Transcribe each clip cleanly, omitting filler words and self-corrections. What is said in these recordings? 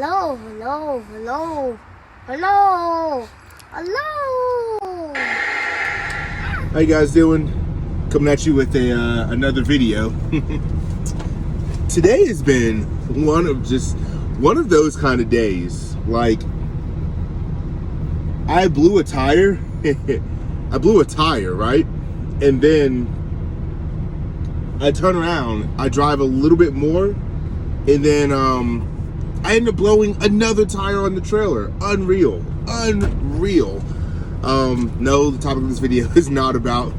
Hello, hello, hello, hello, hello. How you guys doing? Coming at you with another video. Today has been one of those kind of days. Like, I blew a tire. I blew a tire, right? And then I turn around, I drive a little bit more, and then I end up blowing another tire on the trailer. Unreal. No, the topic of this video is not about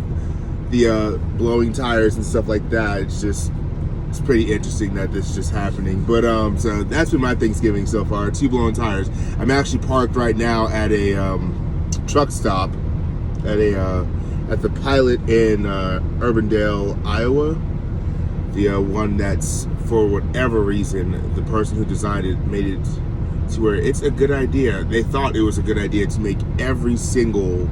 the blowing tires and stuff like that. It's pretty interesting that this is just happening. But so that's been my Thanksgiving so far. 2 blown tires. I'm actually parked right now at a truck stop at the Pilot in Urbandale, Iowa. The one that's, for whatever reason, the person who designed it made it to where it's a good idea. They thought it was a good idea to make every single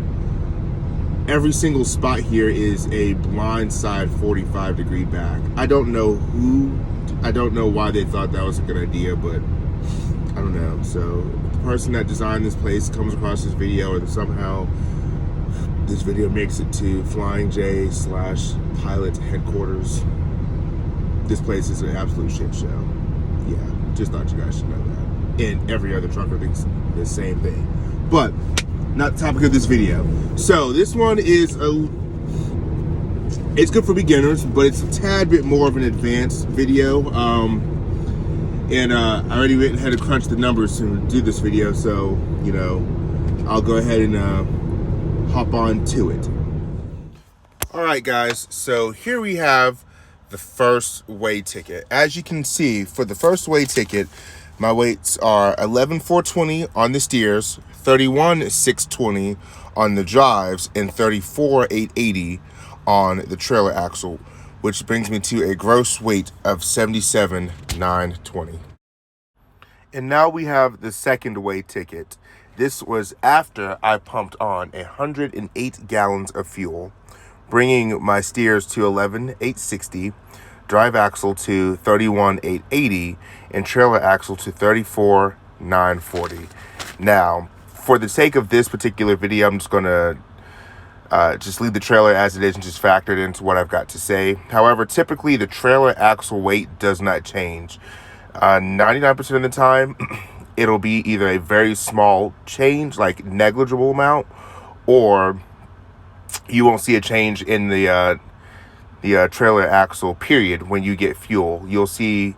spot here is a blindside 45-degree back. I don't know why they thought that was a good idea, but I don't know. So the person that designed this place comes across this video, or somehow this video makes it to Flying J / Pilot headquarters. This place is an absolute shit show. Yeah, just thought you guys should know that. And every other trucker thinks the same thing. But not the topic of this video. So this one is it's good for beginners, but it's a tad bit more of an advanced video. And I already went ahead and crunched the numbers to do this video, so you know, I'll go ahead and hop on to it. All right, guys. So here we have the first weigh ticket. As you can see, for the first weigh ticket, my weights are 11,420 on the steers, 31,620 on the drives, and 34,880 on the trailer axle, which brings me to a gross weight of 77,920. And now we have the second weigh ticket. This was after I pumped on 108 gallons of fuel, bringing my steers to 11,860, drive axle to 31,880, and trailer axle to 34,940. Now, for the sake of this particular video, I'm just going to just leave the trailer as it is and just factor it into what I've got to say. However, typically the trailer axle weight does not change. 99% of the time, it'll be either a very small change, like negligible amount, or you won't see a change in the trailer axle, period. When you get fuel, you'll see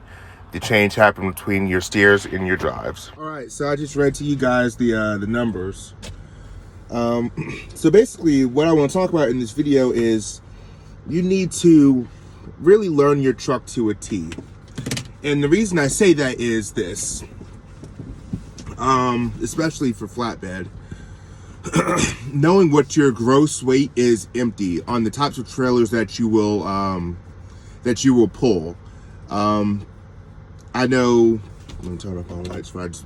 the change happen between your steers and your drives. All right, so I just read to you guys the numbers. So basically what I want to talk about in this video is you need to really learn your truck to a T. And the reason I say that is this, especially for flatbed, knowing what your gross weight is empty on the types of trailers that you will pull. I know, let me turn up on lights before I just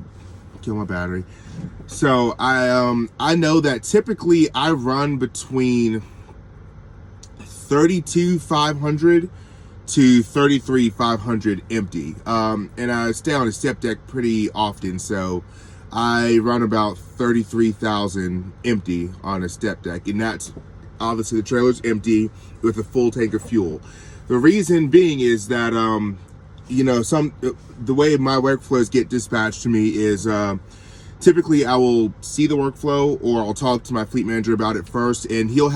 kill my battery. So I know that typically I run between 32,500 to 33,500 empty. And I stay on a step deck pretty often, so I run about 33,000 empty on a step deck, and that's obviously the trailer's empty with a full tank of fuel. The reason being is that you know, the way my workflows get dispatched to me is typically I will see the workflow, or I'll talk to my fleet manager about it first, and he'll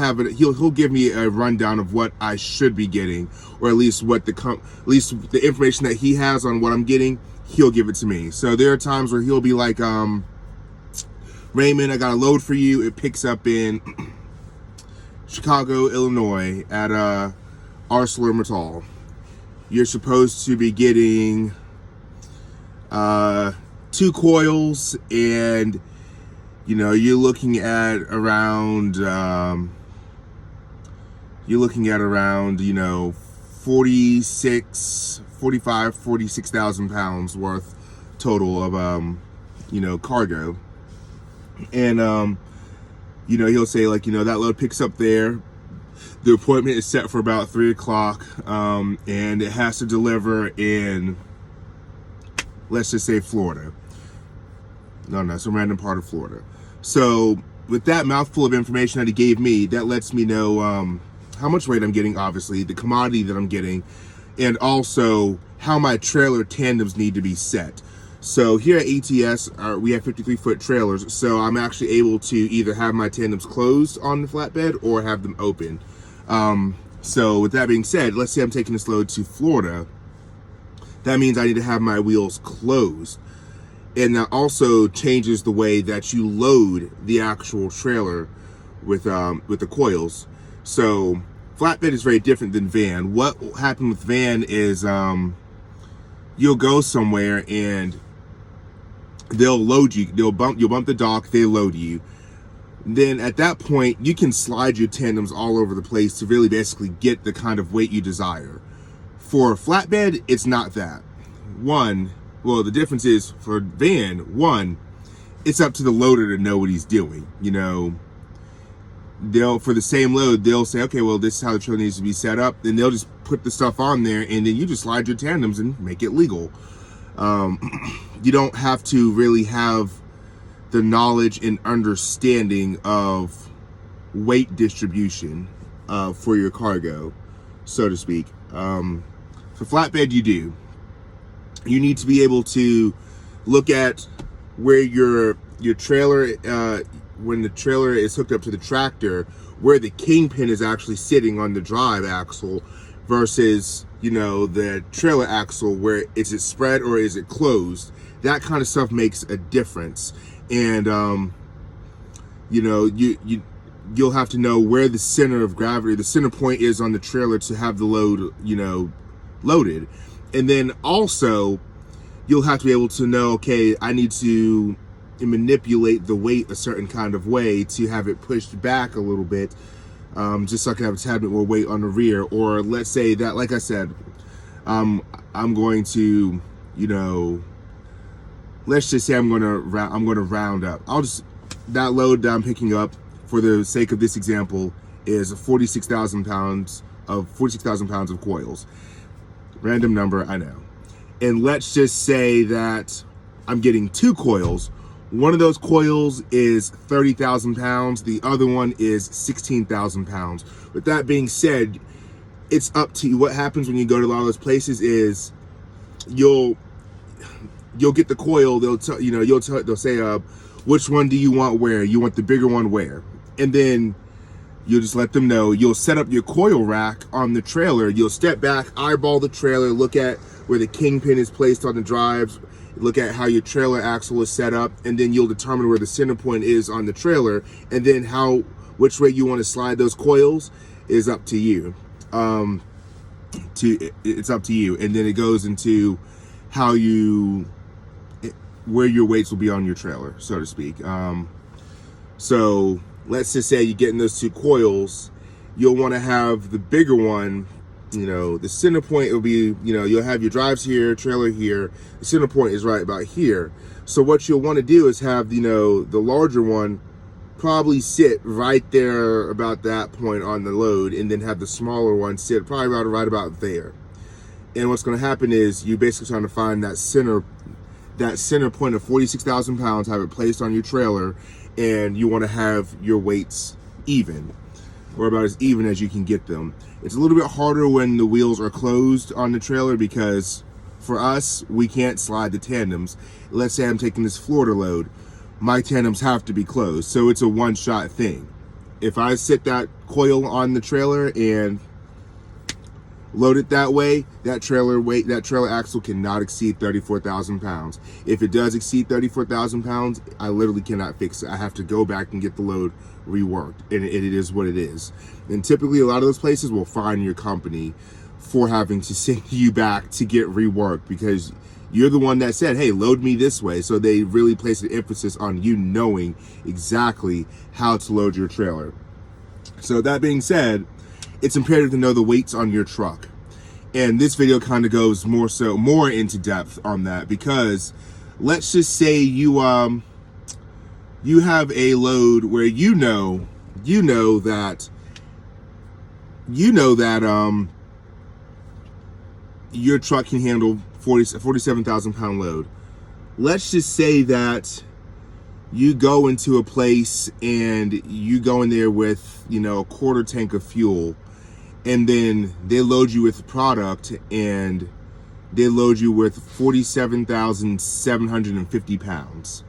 give me a rundown of what I should be getting, or at least what the information that he has on what I'm getting. He'll give it to me. So there are times where he'll be like, Raymond, I got a load for you. It picks up in Chicago, Illinois at ArcelorMittal. You're supposed to be getting 2 coils, and you know, you're looking at around you know, 46,000 pounds worth total of you know, cargo. And you know, he'll say, like, you know, that load picks up there. The appointment is set for about 3 o'clock, and it has to deliver in, let's just say, Florida. No, some random part of Florida. So with that mouthful of information that he gave me, that lets me know how much weight I'm getting, obviously, the commodity that I'm getting, and also how my trailer tandems need to be set. So here at ATS, we have 53-foot trailers, so I'm actually able to either have my tandems closed on the flatbed or have them open. So with that being said, let's say I'm taking this load to Florida. That means I need to have my wheels closed. And that also changes the way that you load the actual trailer with the coils. So flatbed is very different than van. What happened with van is you'll go somewhere and they'll load you. You'll bump the dock, they load you. Then at that point, you can slide your tandems all over the place to really basically get the kind of weight you desire. For a flatbed, it's not that. Well, the difference is for van, it's up to the loader to know what he's doing. You know, for the same load, they'll say, okay, well, this is how the trailer needs to be set up. Then they'll just put the stuff on there, and then you just slide your tandems and make it legal. You don't have to really have the knowledge and understanding of weight distribution for your cargo, so to speak. For flatbed, you do. You need to be able to look at where your trailer, when the trailer is hooked up to the tractor, where the kingpin is actually sitting on the drive axle versus, you know, the trailer axle, where is it spread or is it closed? That kind of stuff makes a difference. And you know, you'll have to know where the center of gravity, the center point is on the trailer to have the load, you know, loaded. And then also you'll have to be able to know, okay, I need to manipulate the weight a certain kind of way to have it pushed back a little bit, just so I can have a tad bit more weight on the rear. Or let's say that, like I said, I'm going to, you know, let's just say I'm going to round up. That load that I'm picking up, for the sake of this example, is 46,000 pounds of coils. Random number, I know. And let's just say that I'm getting 2 coils. One of those coils is 30,000 pounds. The other one is 16,000 pounds. With that being said, it's up to you. What happens when you go to a lot of those places is you'll get the coil. They'll say, which one do you want where? You want the bigger one where? And then you'll just let them know. You'll set up your coil rack on the trailer. You'll step back, eyeball the trailer, look at where the kingpin is placed on the drives, look at how your trailer axle is set up, and then you'll determine where the center point is on the trailer. And then which way you want to slide those coils is up to you. It's up to you. And then it goes into where your weights will be on your trailer, so to speak. So let's just say you're getting those 2 coils. You'll want to have the bigger one, you know, the center point will be, you know, you'll have your drives here, trailer here. The center point is right about here. So what you'll want to do is have, you know, the larger one probably sit right there about that point on the load, and then have the smaller one sit probably right about there. And what's going to happen is you're basically trying to find that center point of 46,000 pounds, have it placed on your trailer, and you want to have your weights even, or about as even as you can get them. It's a little bit harder when the wheels are closed on the trailer, because for us, we can't slide the tandems. Let's say I'm taking this Florida load, my tandems have to be closed, so it's a one-shot thing. If I sit that coil on the trailer and load it that way, that trailer axle cannot exceed 34,000 pounds. If it does exceed 34,000 pounds, I literally cannot fix it. I have to go back and get the load reworked, and it is what it is. And typically a lot of those places will fine your company for having to send you back to get reworked, because you're the one that said, hey, load me this way. So they really place an emphasis on you knowing exactly how to load your trailer. So that being said, it's imperative to know the weights on your truck. And this video kind of goes more into depth on that, because let's just say you have a load where you know that your truck can handle 47,000 pound load. Let's just say that you go into a place and you go in there with, you know, a quarter tank of fuel, and then they load you with product and they load you with 47,750 pounds.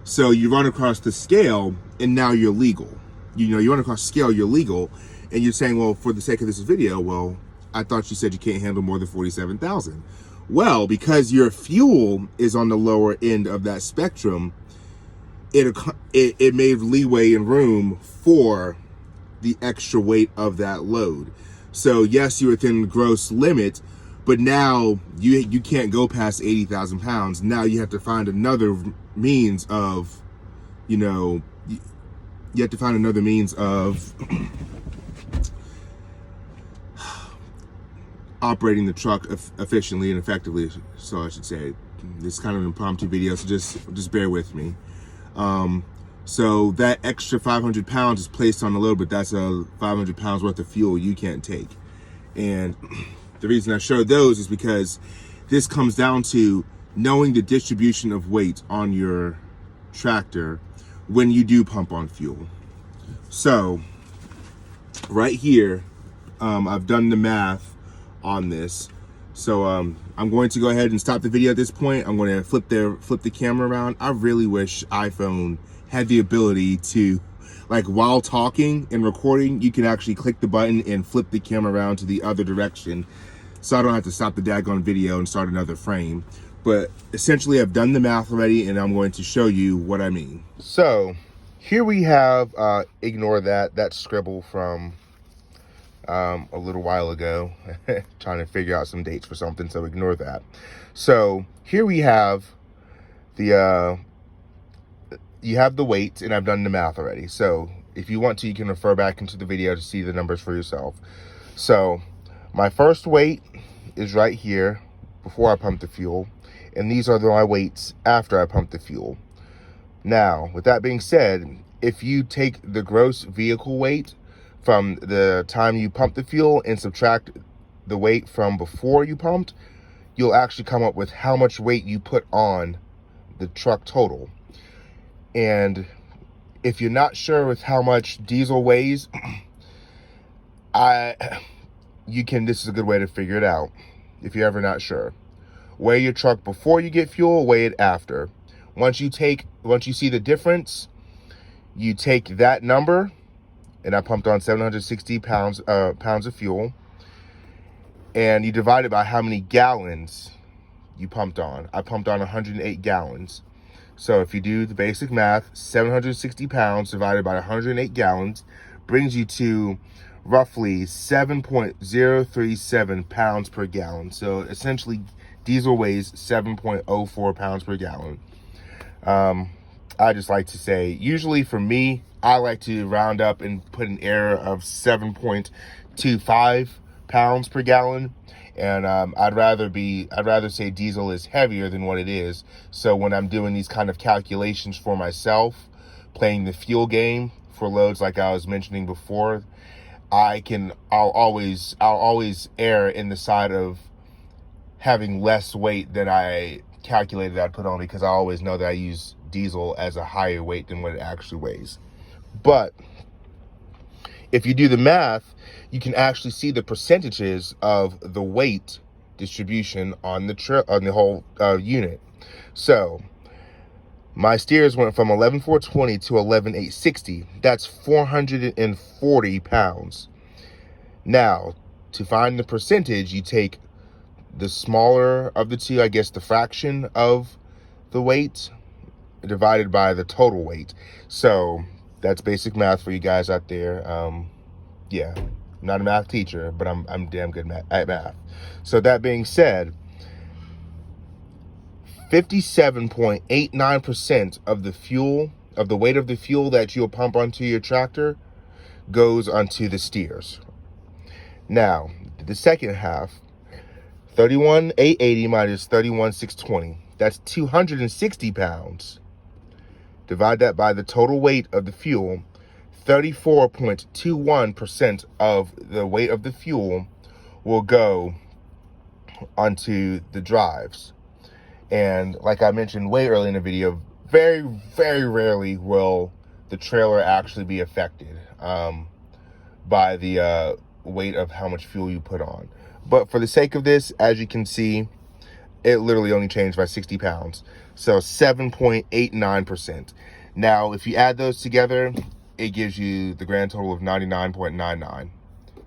So you run across the scale and now you're legal. You know, you run across the scale, you're legal, and you're saying, well, for the sake of this video, well, I thought you said you can't handle more than 47,000. Well, because your fuel is on the lower end of that spectrum, it made leeway and room for the extra weight of that load. So yes, you're within the gross limit, but now you can't go past 80,000 pounds. Now you have to find another means of, you know, you have to find another means of operating the truck efficiently and effectively, so I should say. This is kind of an impromptu video, so just bear with me. So that extra 500 pounds is placed on the load, but that's a 500 pounds worth of fuel you can't take. And the reason I showed those is because this comes down to knowing the distribution of weight on your tractor when you do pump on fuel. So right here, I've done the math on this. So I'm going to go ahead and stop the video at this point. I'm going to flip the camera around. I really wish iPhone had the ability to, like, while talking and recording, you can actually click the button and flip the camera around to the other direction, so I don't have to stop the daggone video and start another frame. But essentially, I've done the math already, and I'm going to show you what I mean. So here we have, ignore that scribble from a little while ago, trying to figure out some dates for something, so ignore that. So here we have the you have the weight, and I've done the math already. So if you want to, you can refer back into the video to see the numbers for yourself. So my first weight is right here before I pump the fuel, and these are my weights after I pump the fuel. Now, with that being said, if you take the gross vehicle weight from the time you pump the fuel and subtract the weight from before you pumped, you'll actually come up with how much weight you put on the truck total. And if you're not sure with how much diesel weighs, this is a good way to figure it out. If you're ever not sure, weigh your truck before you get fuel, weigh it after. Once you see the difference, you take that number, and I pumped on 760 pounds of fuel, and you divide it by how many gallons you pumped on. I pumped on 108 gallons. So if you do the basic math, 760 pounds divided by 108 gallons brings you to roughly 7.037 pounds per gallon. So essentially, diesel weighs 7.04 pounds per gallon. I just like to say, usually for me, I like to round up and put an error of 7.25 pounds per gallon. And I'd rather say diesel is heavier than what it is. So when I'm doing these kind of calculations for myself, playing the fuel game for loads like I was mentioning before, I'll always err in the side of having less weight than I calculated I'd put on, because I always know that I use diesel as a higher weight than what it actually weighs. But if you do the math, you can actually see the percentages of the weight distribution on the whole unit. So my steers went from 11,420 to 11,860. That's 440 pounds. Now, to find the percentage, you take the smaller of the two, I guess the fraction of the weight, divided by the total weight. So that's basic math for you guys out there. Yeah, I'm not a math teacher, but I'm damn good at math. So that being said, 57.89% of the weight of the fuel that you'll pump onto your tractor goes onto the steers. Now, the second half, 31,880 minus 31,620. That's 260 pounds. Divide that by the total weight of the fuel. 34.21% of the weight of the fuel will go onto the drives. And like I mentioned way early in the video, very, very rarely will the trailer actually be affected by the weight of how much fuel you put on. But for the sake of this, as you can see, it literally only changed by 60 pounds. So 7.89%. Now, if you add those together, it gives you the grand total of 99.99.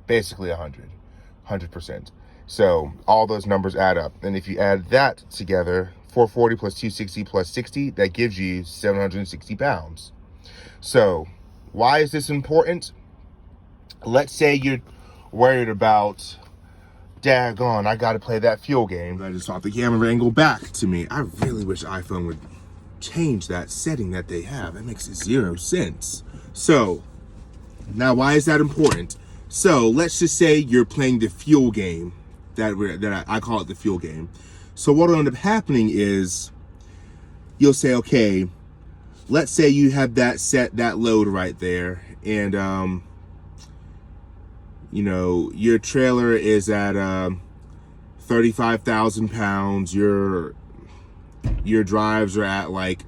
Basically 100%. So all those numbers add up. And if you add that together, 440 plus 260 plus 60, that gives you 760 pounds. So why is this important? Let's say you're worried about, daggone, I got to play that fuel game. I just swap the camera angle back to me. I really wish iPhone would change that setting that they have. That makes 0 sense. So now why is that important? So let's just say you're playing the fuel game that I call it the fuel game. So what will end up happening is you'll say, okay, let's say you have that load right there, and you know, your trailer is at 35,000 pounds. Your drives are at like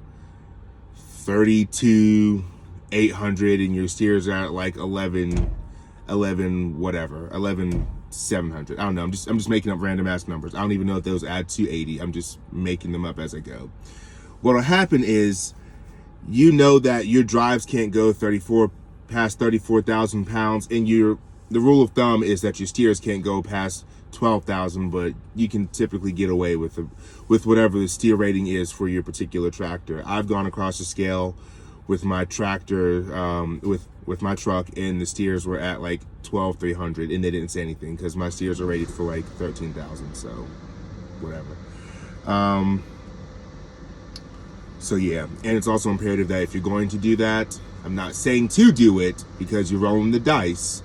32,800, and your steers are at like 11,700. I don't know. I'm just making up random ass numbers. I don't even know if those add to 80. I'm just making them up as I go. What'll happen is, you know that your drives can't go past 34,000 pounds, and the rule of thumb is that your steers can't go past 12,000, but you can typically get away with whatever the steer rating is for your particular tractor. I've gone across the scale with my tractor, with my truck, and the steers were at like 12,300, and they didn't say anything because my steers are rated for like 13,000, so whatever. So yeah, and it's also imperative that if you're going to do that, I'm not saying to do it because you're rolling the dice,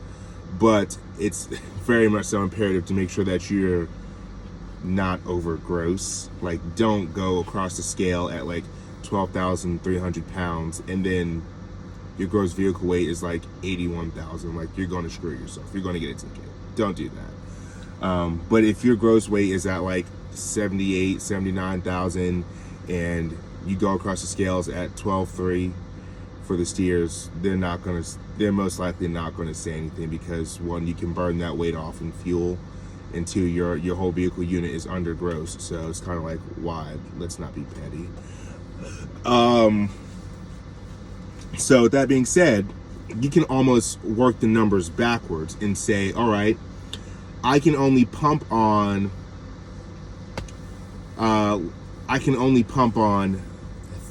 but it's very much so imperative to make sure that you're not over gross. Like, don't go across the scale at like 12,300 pounds and then your gross vehicle weight is like 81,000. Like, you're going to screw yourself. You're going to get a ticket. Don't do that. But if your gross weight is at like 78, 79,000 and you go across the scales at 12.3 for the steers, they're most likely not going to say anything, because one, you can burn that weight off in fuel, and two, your whole vehicle unit is under gross. So it's kind of like, why? Let's not be petty. So with that being said, you can almost work the numbers backwards and say, all right, I can only pump on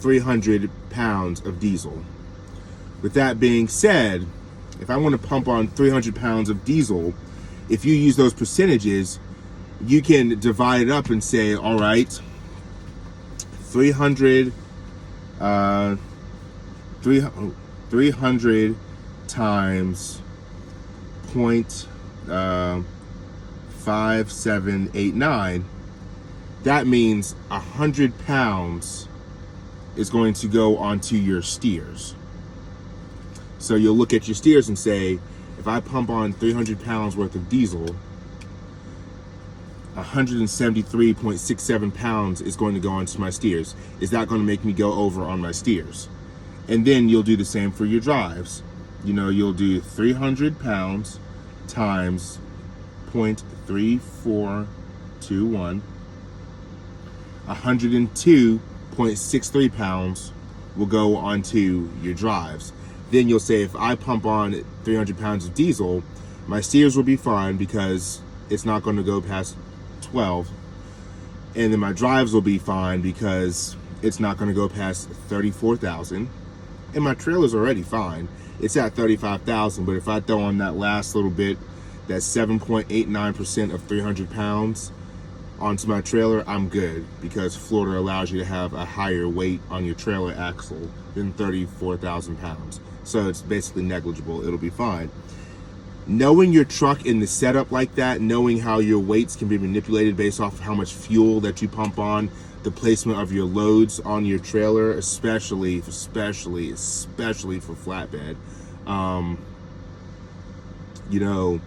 300 pounds of diesel. With that being said, if I want to pump on 300 pounds of diesel, if you use those percentages, you can divide it up and say, all right, 300 times 0.5789, that means 100 pounds is going to go onto your steers. So you'll look at your steers and say, if I pump on 300 pounds worth of diesel, 173.67 pounds is going to go onto my steers. Is that going to make me go over on my steers? And then you'll do the same for your drives. You know, you'll do 300 pounds times 0.3421. 102.63 pounds will go onto your drives. Then you'll say, if I pump on 300 pounds of diesel, my steers will be fine because it's not going to go past 12. And then my drives will be fine because it's not going to go past 34,000. And my trailer's already fine. It's at 35,000. But if I throw on that last little bit, that 7.89% of 300 pounds onto my trailer, I'm good, because Florida allows you to have a higher weight on your trailer axle than 34,000 pounds. So it's basically negligible. It'll be fine. Knowing your truck in the setup like that, knowing how your weights can be manipulated based off of how much fuel that you pump on, the placement of your loads on your trailer, especially for flatbed, you know,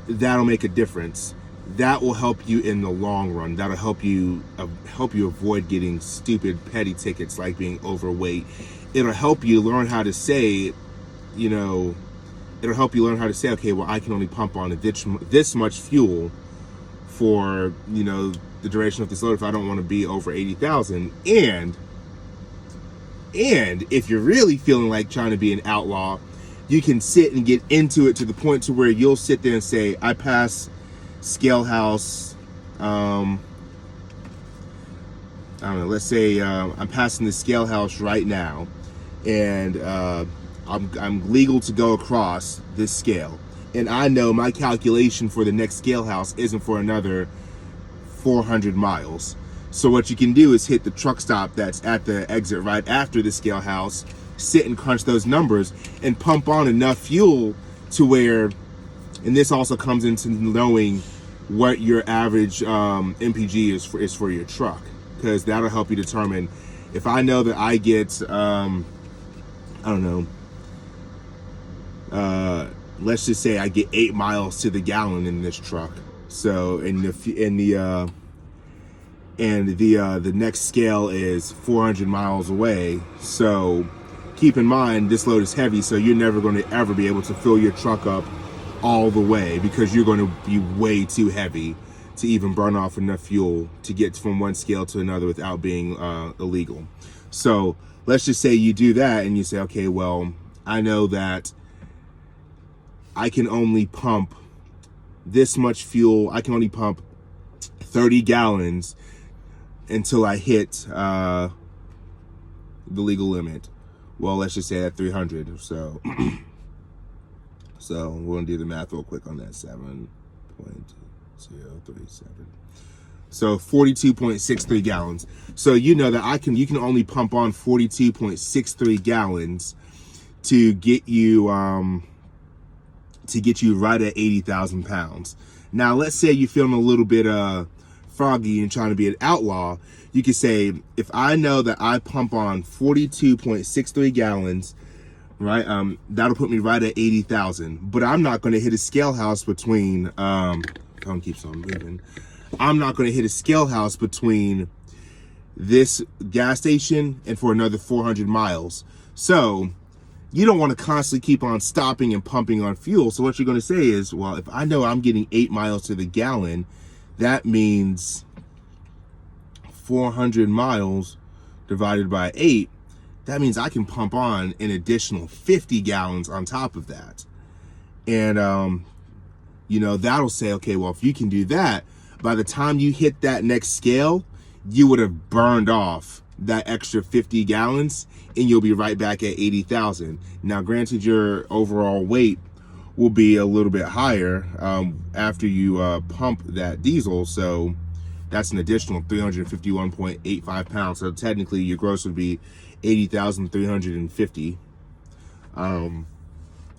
that'll make a difference. that will help you in the long run. That'll help you avoid getting stupid petty tickets like being overweight. It'll help you learn how to say, you know, it'll help you learn how to say, okay, well, I can only pump on this much fuel for, you know, the duration of this load if I don't want to be over 80,000. And if you're really feeling like trying to be an outlaw, you can sit and get into it to the point to where you'll sit there and say, I pass scale house, I don't know, let's say I'm passing the scale house right now, and I'm legal to go across this scale, and I know my calculation for the next scale house isn't for another 400 miles. So what you can do is hit the truck stop that's at the exit right after the scale house, sit and crunch those numbers and pump on enough fuel to where, and this also comes into knowing what your average MPG is for your truck, because that'll help you determine if I know that I get I don't know, let's just say I get 8 miles to the gallon in this truck. So the next scale is 400 miles away. So keep in mind, this load is heavy, so you're never going to ever be able to fill your truck up all the way, because you're going to be way too heavy to even burn off enough fuel to get from one scale to another without being illegal. So let's just say you do that and you say, okay, well, I know that I can only pump this much fuel. I can only pump 30 gallons until I hit the legal limit. Well, let's just say at 300. So, so we're gonna do the math real quick on that. 7.037. So 42.63 gallons. So you know that you can only pump on 42.63 gallons to get you right at 80,000 pounds. Now, let's say you're feeling a little bit froggy and trying to be an outlaw. You could say, if I know that I pump on 42.63 gallons, right, that'll put me right at 80,000. But I'm not going to hit a scale house between, phone keeps on moving. I'm not going to hit a scale house between this gas station and for another 400 miles. So you don't want to constantly keep on stopping and pumping on fuel. So what you're going to say is, well, if I know I'm getting 8 miles to the gallon, that means 400 miles divided by 8, that means I can pump on an additional 50 gallons on top of that. And, you know, that'll say, okay, well, if you can do that, by the time you hit that next scale, you would have burned off that extra 50 gallons and you'll be right back at 80,000. Now, granted, your overall weight will be a little bit higher after you pump that diesel. So that's an additional 351.85 pounds. So technically your gross would be 80,350.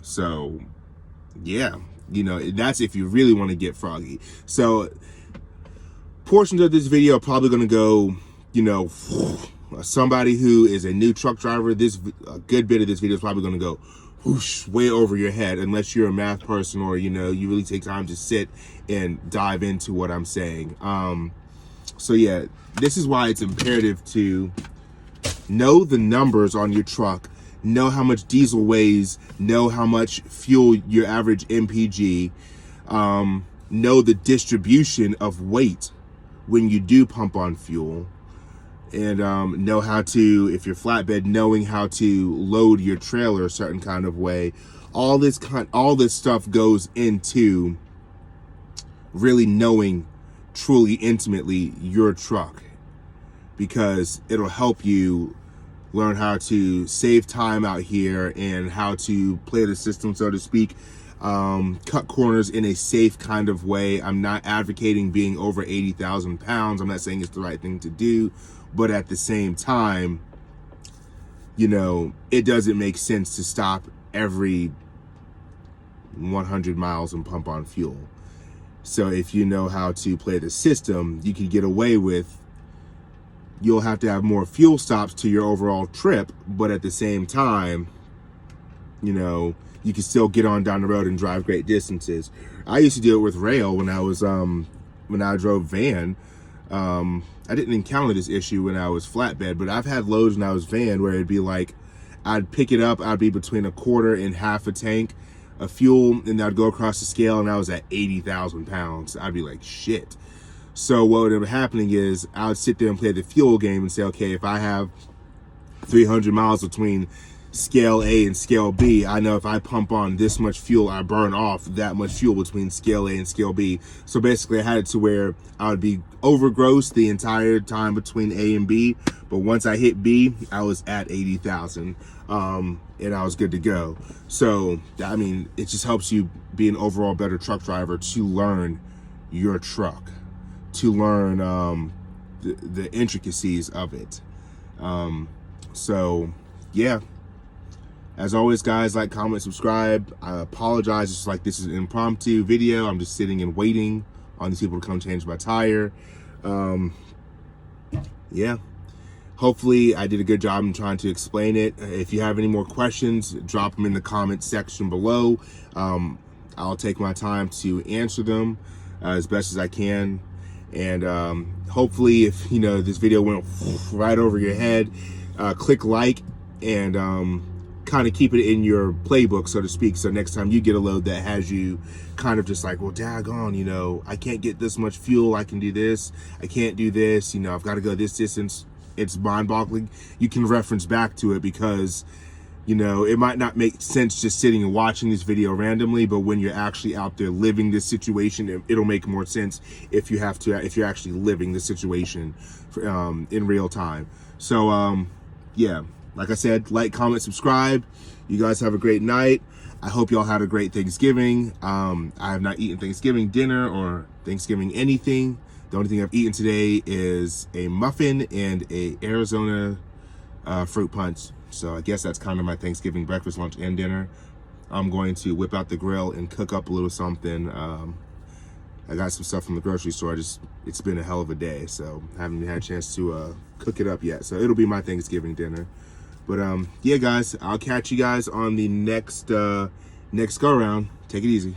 So yeah, you know, that's if you really want to get froggy. So portions of this video are probably going to go, you know, somebody who is a new truck driver, a good bit of this video is probably going to go whoosh, way over your head, unless you're a math person or, you know, you really take time to sit and dive into what I'm saying. So yeah, this is why it's imperative to know the numbers on your truck, know how much diesel weighs, know how much fuel your average MPG, know the distribution of weight when you do pump on fuel, and know how to, if you're flatbed, knowing how to load your trailer a certain kind of way. All this stuff goes into really knowing truly intimately your truck, because it'll help you learn how to save time out here and how to play the system, so to speak, cut corners in a safe kind of way. I'm not advocating being over 80,000 pounds. I'm not saying it's the right thing to do, but at the same time, you know, it doesn't make sense to stop every 100 miles and pump on fuel. So if you know how to play the system, you can get away with, you'll have to have more fuel stops to your overall trip, but at the same time, you know, you can still get on down the road and drive great distances. I used to do it with rail when I was when I drove van, I didn't encounter this issue when I was flatbed, but I've had loads when I was van where it'd be like, I'd pick it up, I'd be between a quarter and half a tank of fuel, and I'd go across the scale and I was at 80,000 pounds. I'd be like, shit. So what would end up happening is I would sit there and play the fuel game and say, okay, if I have 300 miles between scale A and scale B, I know if I pump on this much fuel, I burn off that much fuel between scale A and scale B. So basically I had it to where I would be overgrossed the entire time between A and B, but once I hit B, I was at 80,000, and I was good to go. So, I mean, it just helps you be an overall better truck driver to learn your truck, to learn the intricacies of it. So, yeah. As always, guys, like, comment, subscribe. I apologize. It's like this is an impromptu video. I'm just sitting and waiting on these people to come change my tire. Yeah. Hopefully, I did a good job in trying to explain it. If you have any more questions, drop them in the comment section below. I'll take my time to answer them as best as I can. And hopefully, if this video went right over your head, click like and kind of keep it in your playbook, so to speak. So next time you get a load that has you kind of just like, well, daggone, I can't get this much fuel. I can do this. I can't do this. I've got to go this distance. It's mind-boggling. You can reference back to it because, it might not make sense just sitting and watching this video randomly, but when you're actually out there living this situation, it'll make more sense if you're actually living the situation in real time. So, yeah. Like I said, like, comment, subscribe. You guys have a great night. I hope y'all had a great Thanksgiving. I have not eaten Thanksgiving dinner or Thanksgiving anything. The only thing I've eaten today is a muffin and a Arizona fruit punch. So I guess that's kind of my Thanksgiving breakfast, lunch, and dinner. I'm going to whip out the grill and cook up a little something. I got some stuff from the grocery store. It's been a hell of a day, so I haven't had a chance to cook it up yet. So it'll be my Thanksgiving dinner. But yeah, guys, I'll catch you guys on the next go around. Take it easy.